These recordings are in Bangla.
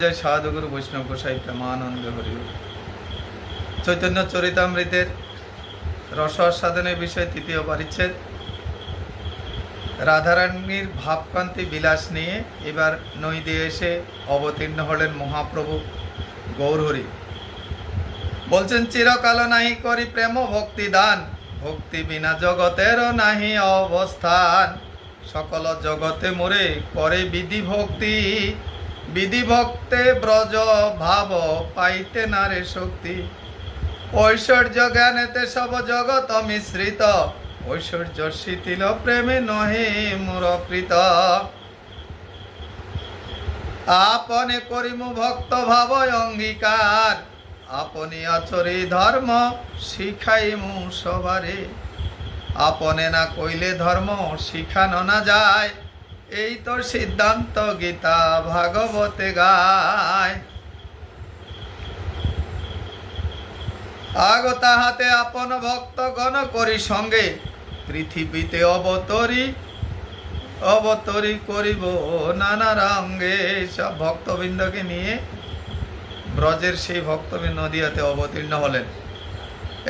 জয় সাধুগুরু বৈষ্ণব গোসাই প্রেমানন্দ হরি। চৈতন্য চরিতামৃতের রস আস্বাদনের বিষয় তৃতীয় পরিচ্ছেদ। রাধারানীর ভাবকান্তি বিলাস নিয়ে এবার নই দিয়ে এসে অবতীর্ণ হলেন মহাপ্রভু গৌরহরি। বলছেন, চিরকাল নাহি করি প্রেম ভক্তি দান, ভক্তি বিনা জগতেরও নাহি অবস্থান। সকল জগতে মোরে করে বিধি ভক্তি, বিধি ভক্তে ব্রজ ভাব পাইতে নারে শক্তি। ঐশ্বর্য জ্ঞানেতে সব জগৎ মিশ্রিত, ঐশ্বর্য শিথিল প্রেমে নহে মোর প্রীত। আপনে করিমু ভক্ত ভাব অঙ্গীকার, আপনি আচরি ধর্ম শিখাইমু সবারে। আপনে না কইলে ধর্ম শিখানো না যায়, এই তো সিদ্ধান্ত গীতা ভাগবতে গায়। আগ তাহাতে আপন ভক্তগণ করি সঙ্গে, পৃথিবীতে অবতরি করিব নানা রঙ্গে। সব ভক্তবৃন্দকে নিয়ে ব্রজের সেই ভক্তবৃন্দ নদিয়াতে অবতীর্ণ হলেন।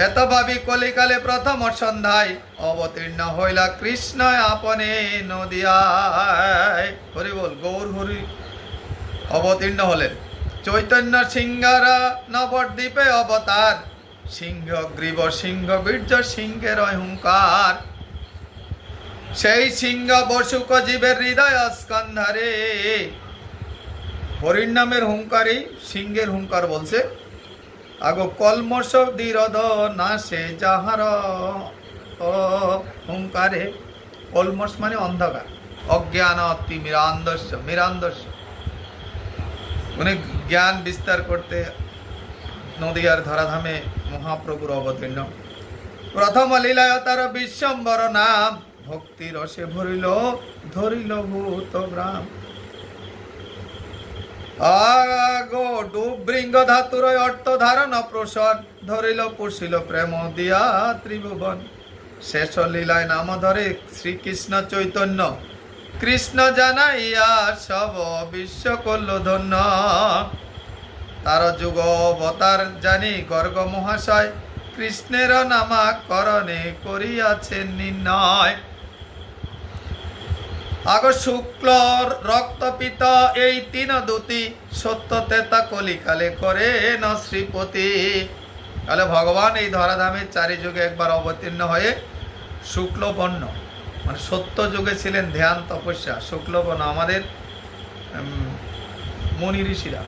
এত ভাবি কলিকালে প্রথম সন্ধ্যায়, অবতীর্ণ হইলা কৃষ্ণ আপনে নদিয়ায়। হরি বল, গৌর হরি অবতীর্ণ হলেন। চৈতন্য সিংহার নবদ্বীপে অবতার, সিংহ গ্রীব সিংহ বীর্য সিংহের হুঙ্কার। সেই সিংহ বসুক জীবের হৃদয় স্কন্ধারে। হরির নামের হুঙ্কারই সিংহের হুঙ্কার বলছে। আগো কলমশ দীরদ নাশে যাহার হুঙ্কারে। কলমশ মানে অন্ধকার, অজ্ঞান অতি মিরান্দস্য উনি জ্ঞান বিস্তার করতে নদিয়ার ধরাধামে মহাপ্রভুর অবতীর্ণ। প্রথম লীলায় তার বিশ্বম্বর নাম, ভক্তি রসে ধরিল ভূত গ্রাম। আগো ডুবৃঙ্গ ধাতুর অর্থ ধারণ প্রসন, ধরিল পুষিল প্রেম দিয়া ত্রিভুবন। শেষ লীলায় নাম ধরে শ্রীকৃষ্ণ চৈতন্য, কৃষ্ণ জানাইয়া সব বিশ্ব করল ধন্য। তার যুগ অবতার জানি গর্গ মহাশয়, কৃষ্ণের নামাকরণে করিয়াছেন নির্ণয়। আগ শুক্ল রক্তপিত এই তিন দুতি, সত্য তেতা কলিকালে করে ন শ্রীপতি। তাহলে ভগবান এই ধরাধামে চারি যুগে একবার অবতীর্ণ হয়ে শুক্লবর্ণ মানে সত্য যুগে ছিলেন ধ্যান তপস্যা। শুক্লবর্ণ আমাদের মুনি ঋষিরা।